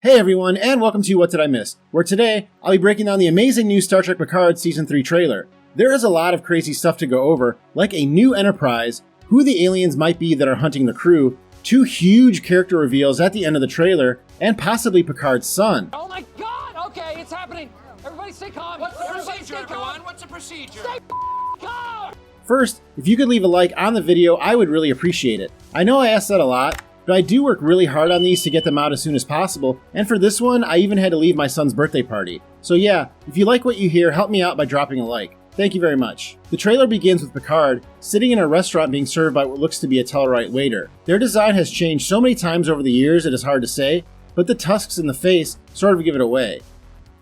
Hey everyone, and welcome to What Did I Miss?, where today I'll be breaking down the amazing new Star Trek Picard Season 3 trailer. There is a lot of crazy stuff to go over, like a new Enterprise, who the aliens might be that are hunting the crew, 2 huge character reveals at the end of the trailer, and possibly Picards Son. Oh my god! Okay, it's happening! Everybody stay calm! What's the procedure, everyone? What's the procedure? Stay calm! First, if you could leave a like on the video, I would really appreciate it. I know I ask that a lot, but I do work really hard on these to get them out as soon as possible, and for this one, I even had to leave my son's birthday party. So yeah, if you like what you hear, help me out by dropping a like. Thank you very much. The trailer begins with Picard sitting in a restaurant being served by what looks to be a Tellarite waiter. Their design has changed so many times over the years it is hard to say, but the tusks in the face sort of give it away.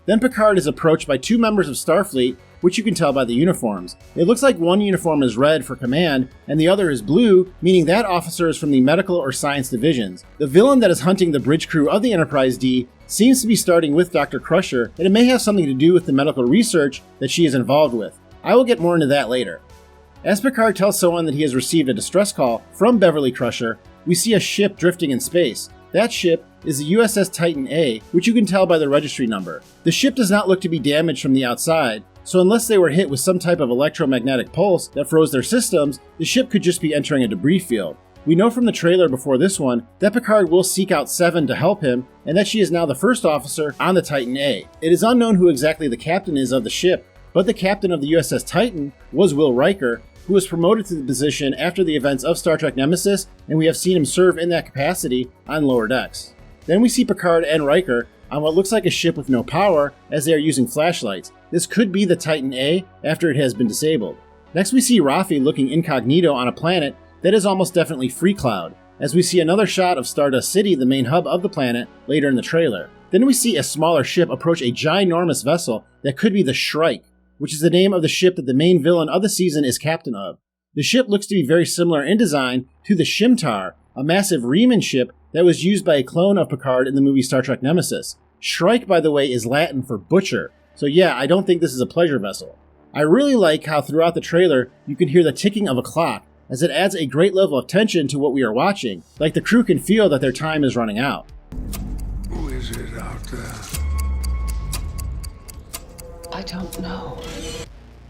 Then Picard is approached by 2 members of Starfleet, which you can tell by the uniforms. It looks like one uniform is red for command, and the other is blue, meaning that officer is from the medical or science divisions. The villain that is hunting the bridge crew of the Enterprise D seems to be starting with Dr. Crusher, and it may have something to do with the medical research that she is involved with. I will get more into that later. As Picard tells someone that he has received a distress call from Beverly Crusher, we see a ship drifting in space. That ship is the USS Titan A, which you can tell by the registry number. The ship does not look to be damaged from the outside, so unless they were hit with some type of electromagnetic pulse that froze their systems, the ship could just be entering a debris field. We know from the trailer before this one that Picard will seek out Seven to help him, and that she is now the first officer on the Titan A. It is unknown who exactly the captain is of the ship, but the captain of the USS Titan was Will Riker, who was promoted to the position after the events of Star Trek Nemesis, and we have seen him serve in that capacity on lower decks. Then we see Picard and Riker on what looks like a ship with no power as they are using flashlights. This could be the Titan A after it has been disabled. Next we see Raffi looking incognito on a planet that is almost definitely Freecloud, as we see another shot of Stardust City, the main hub of the planet, later in the trailer. Then we see a smaller ship approach a ginormous vessel that could be the Shrike, which is the name of the ship that the main villain of the season is captain of. The ship looks to be very similar in design to the Shimtar, a massive Riemann ship that was used by a clone of Picard in the movie Star Trek Nemesis. Shrike, by the way, is Latin for butcher, so yeah, I don't think this is a pleasure vessel. I really like how throughout the trailer you can hear the ticking of a clock, as it adds a great level of tension to what we are watching, like the crew can feel that their time is running out. Who is it out there? I don't know.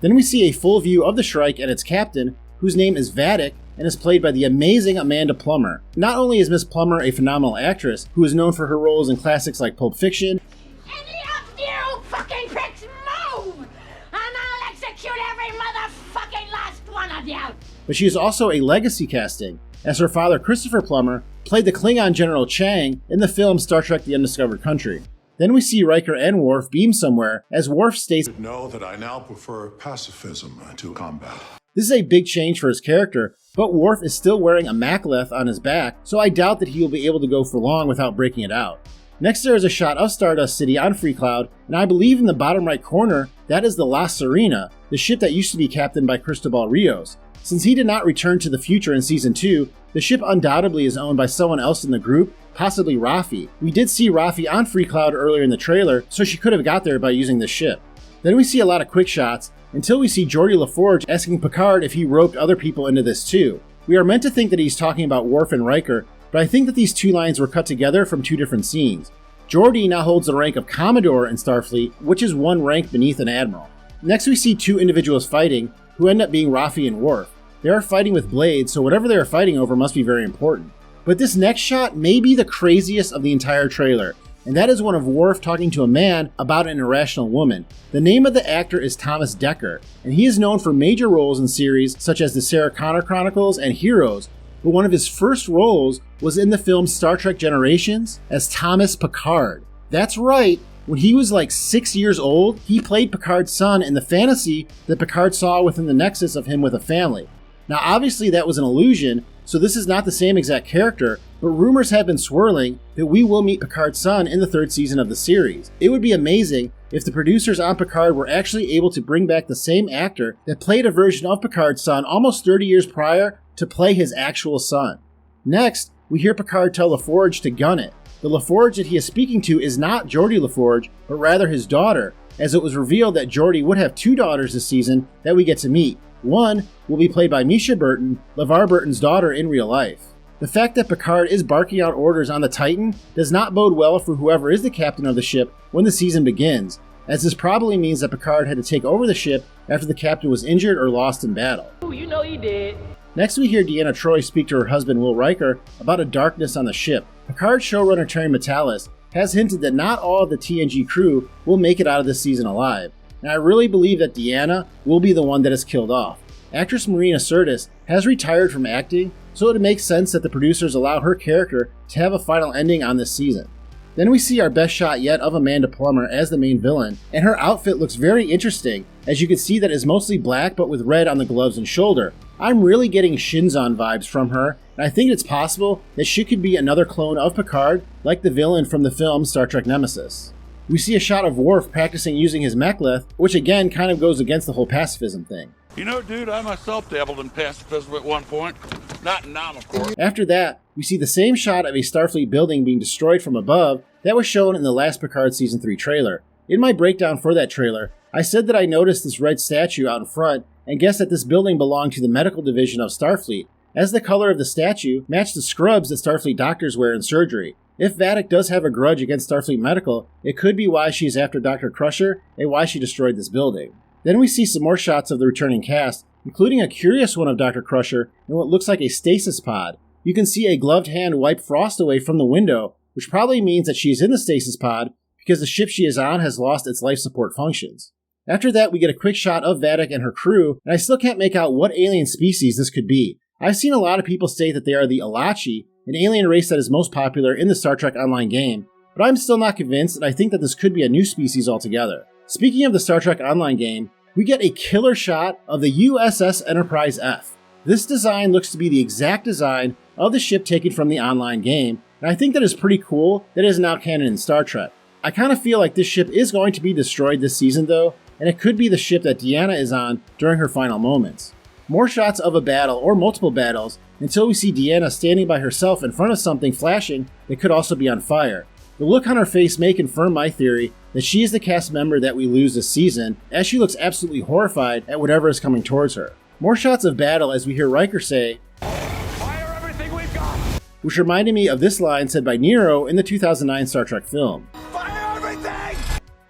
Then we see a full view of the Shrike and its captain, whose name is Vadic and is played by the amazing Amanda Plummer. Not only is Miss Plummer a phenomenal actress, who is known for her roles in classics like Pulp Fiction, Any of you fucking pricks move, and I'll execute every motherfucking last one of you! but she is also a legacy casting, as her father Christopher Plummer played the Klingon General Chang in the film Star Trek The Undiscovered Country. Then we see Riker and Worf beam somewhere, as Worf states, Know that I now prefer pacifism to combat. this is a big change for his character, but Worf is still wearing a Macleth on his back, so I doubt that he will be able to go for long without breaking it out. Next there is a shot of Stardust City on Freecloud, and I believe in the bottom right corner, that is the La Serena, the ship that used to be captained by Cristobal Rios. Since he did not return to the future in Season 2, the ship undoubtedly is owned by someone else in the group, possibly Raffi. We did see Raffi on Freecloud earlier in the trailer, so she could have got there by using this ship. Then we see a lot of quick shots, until we see Geordi LaForge asking Picard if he roped other people into this too. We are meant to think that he's talking about Worf and Riker, but I think that these 2 lines were cut together from 2 different scenes. Geordi now holds the rank of Commodore in Starfleet, which is 1 rank beneath an Admiral. Next we see 2 individuals fighting, who end up being Raffi and Worf. They are fighting with blades, so whatever they are fighting over must be very important. But this next shot may be the craziest of the entire trailer, and that is one of Worf talking to a man about an irrational woman. The name of the actor is Thomas Dekker, and he is known for major roles in series such as the Sarah Connor Chronicles and Heroes, but one of his first roles was in the film Star Trek Generations as Thomas Picard. That's right, when he was like 6 years old, he played Picards Son in the fantasy that Picard saw within the nexus of him with a family. Now obviously that was an illusion, so this is not the same exact character, but rumors have been swirling that we will meet Picards Son in the 3rd season of the series. It would be amazing if the producers on Picard were actually able to bring back the same actor that played a version of Picards Son almost 30 years prior to play his actual son. Next, we hear Picard tell LaForge to gun it. The LaForge that he is speaking to is not Geordi LaForge, but rather his daughter, as it was revealed that Geordi would have 2 daughters this season that we get to meet. One will be played by Misha Burton, LeVar Burton's daughter in real life. The fact that Picard is barking out orders on the Titan does not bode well for whoever is the captain of the ship when the season begins, as this probably means that Picard had to take over the ship after the captain was injured or lost in battle. You know he did. Next we hear Deanna Troi speak to her husband Will Riker about a darkness on the ship. Picard showrunner Terry Matalas has hinted that not all of the TNG crew will make it out of this season alive, and I really believe that Deanna will be the one that is killed off. Actress Marina Sirtis has retired from acting, so it makes sense that the producers allow her character to have a final ending on this season. Then we see our best shot yet of Amanda Plummer as the main villain, and her outfit looks very interesting, as you can see that is mostly black but with red on the gloves and shoulder. I'm really getting Shinzon vibes from her, and I think it's possible that she could be another clone of Picard, like the villain from the film Star Trek Nemesis. We see a shot of Worf practicing using his mek'leth, which again kind of goes against the whole pacifism thing. You know, dude, I myself dabbled in pacifism at one point. Not now, of course. After that, we see the same shot of a Starfleet building being destroyed from above that was shown in the last Picard Season 3 trailer. In my breakdown for that trailer, I said that I noticed this red statue out in front and guessed that this building belonged to the medical division of Starfleet, as the color of the statue matched the scrubs that Starfleet doctors wear in surgery. If Vadic does have a grudge against Starfleet Medical, it could be why she's after Dr. Crusher and why she destroyed this building. Then we see some more shots of the returning cast, including a curious one of Dr. Crusher in what looks like a stasis pod. You can see a gloved hand wipe frost away from the window, which probably means that she is in the stasis pod because the ship she is on has lost its life support functions. After that, we get a quick shot of Vadic and her crew, and I still can't make out what alien species this could be. I've seen a lot of people state that they are the Alachi, an alien race that is most popular in the Star Trek Online game, but I'm still not convinced, and I think that this could be a new species altogether. Speaking of the Star Trek Online game, we get a killer shot of the USS Enterprise F. This design looks to be the exact design of the ship taken from the online game, and I think that is pretty cool that it is now canon in Star Trek. I kind of feel like this ship is going to be destroyed this season though, and it could be the ship that Deanna is on during her final moments. More shots of a battle or multiple battles until we see Deanna standing by herself in front of something flashing that could also be on fire. The look on her face may confirm my theory that she is the cast member that we lose this season, as she looks absolutely horrified at whatever is coming towards her. More shots of battle as we hear Riker say, Fire everything we've got! which reminded me of this line said by Nero in the 2009 Star Trek film. Fire everything!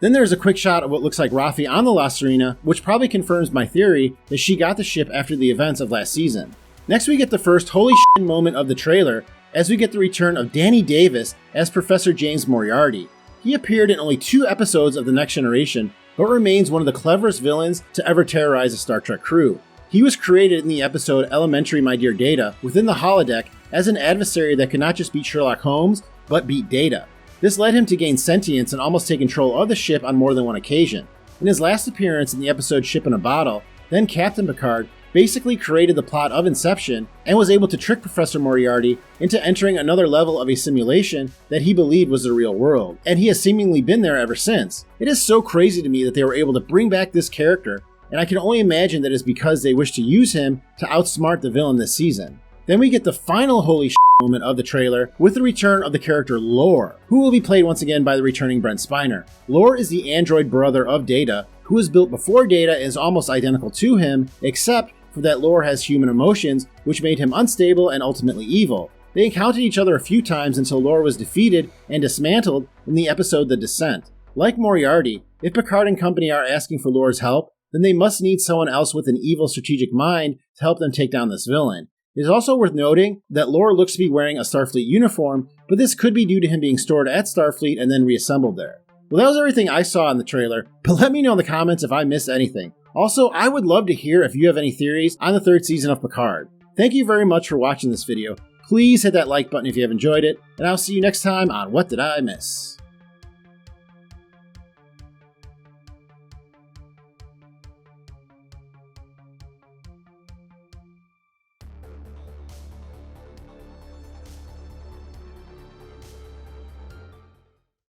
Then there's a quick shot of what looks like Raffi on the La Serena, which probably confirms my theory that she got the ship after the events of last season. Next we get the first holy shit moment of the trailer, as we get the return of Danny Davis as Professor James Moriarty. He appeared in only 2 episodes of The Next Generation, but remains one of the cleverest villains to ever terrorize a Star Trek crew. He was created in the episode Elementary My Dear Data within the holodeck as an adversary that could not just beat Sherlock Holmes, but beat Data. This led him to gain sentience and almost take control of the ship on more than one occasion. In his last appearance in the episode Ship in a Bottle, then Captain Picard basically created the plot of Inception and was able to trick Professor Moriarty into entering another level of a simulation that he believed was the real world, and he has seemingly been there ever since. It is so crazy to me that they were able to bring back this character, and I can only imagine that it's because they wish to use him to outsmart the villain this season. Then we get the final holy shit moment of the trailer with the return of the character Lore, who will be played once again by the returning Brent Spiner. Lore is the android brother of Data, who was built before Data and is almost identical to him, except for that Lore has human emotions, which made him unstable and ultimately evil. They encountered each other a few times until Lore was defeated and dismantled in the episode The Descent. Like Moriarty, if Picard and company are asking for Lore's help, then they must need someone else with an evil strategic mind to help them take down this villain. It is also worth noting that Lore looks to be wearing a Starfleet uniform, but this could be due to him being stored at Starfleet and then reassembled there. Well, that was everything I saw in the trailer, but let me know in the comments if I missed anything. Also, I would love to hear if you have any theories on the 3rd season of Picard. Thank you very much for watching this video. Please hit that like button if you have enjoyed it, and I'll see you next time on What Did I Miss?